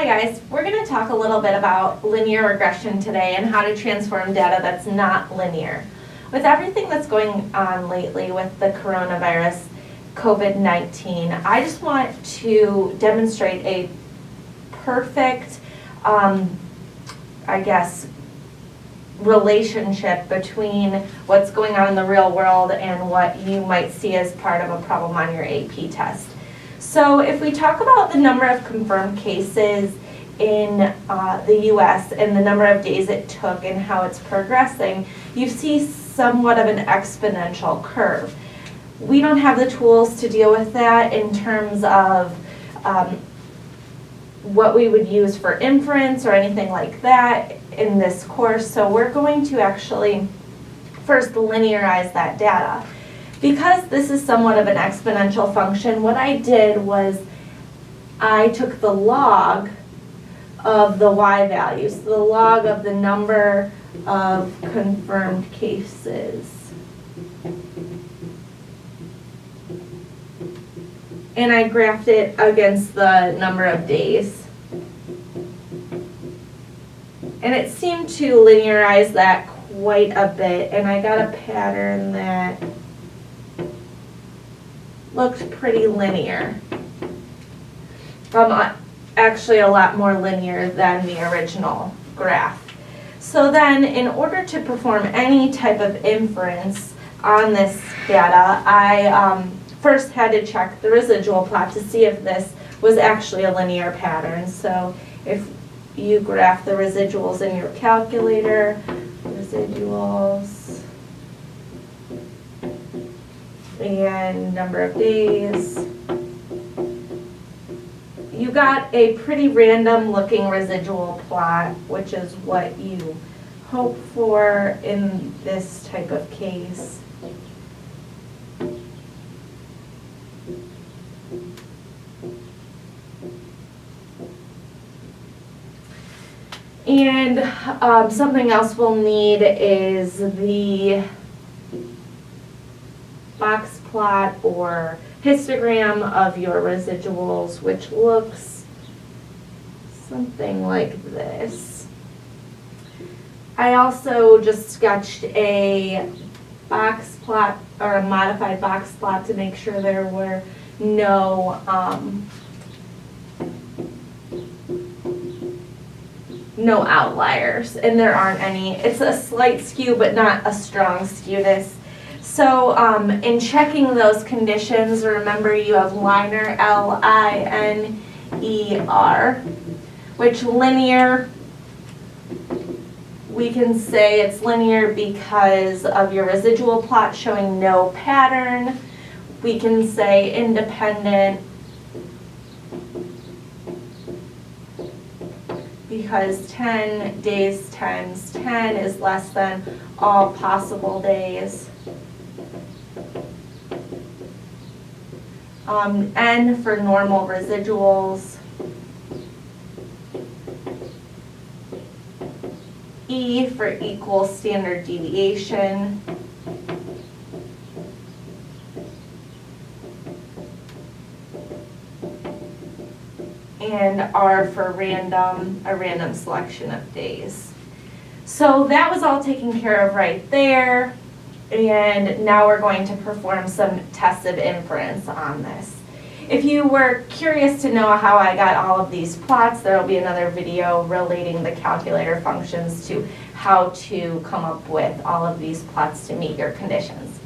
Hi guys, we're going to talk a little bit about linear regression today and how to transform data that's not linear. With everything that's going on lately with the coronavirus, COVID-19, I just want to demonstrate a perfect, relationship between what's going on in the real world and what you might see as part of a problem on your AP test. So if we talk about the number of confirmed cases in the US and the number of days it took and how it's progressing, you see somewhat of an exponential curve. We don't have the tools to deal with that in terms of what we would use for inference or anything like that in this course, so we're going to actually first linearize that data. Because this is somewhat of an exponential function, what I did was I took the log of the y values, the log of the number of confirmed cases. And I graphed it against the number of days. And it seemed to linearize that quite a bit, and I got a pattern that looked pretty linear. Actually a lot more linear than the original graph. So then, in order to perform any type of inference on this data, I first had to check the residual plot to see if this was actually a linear pattern. So if you graph the residuals in your calculator, residuals, and number of days, you got a pretty random looking residual plot, which is what you hope for in this type of case. And something else we'll need is the box plot or histogram of your residuals, which looks something like this. I also just sketched a box plot or a modified box plot to make sure there were no outliers, and there aren't any. It's a slight skew, but not a strong skewness. So in checking those conditions, remember you have liner, L-I-N-E-R, which linear, we can say it's linear because of your residual plot showing no pattern. We can say independent because 10 days times 10 is less than all possible days. N for normal residuals. E for equal standard deviation. And R for random, a random selection of days. So that was all taken care of right there. And now we're going to perform some tested inference on this. If you were curious to know how I got all of these plots, there will be another video relating the calculator functions to how to come up with all of these plots to meet your conditions.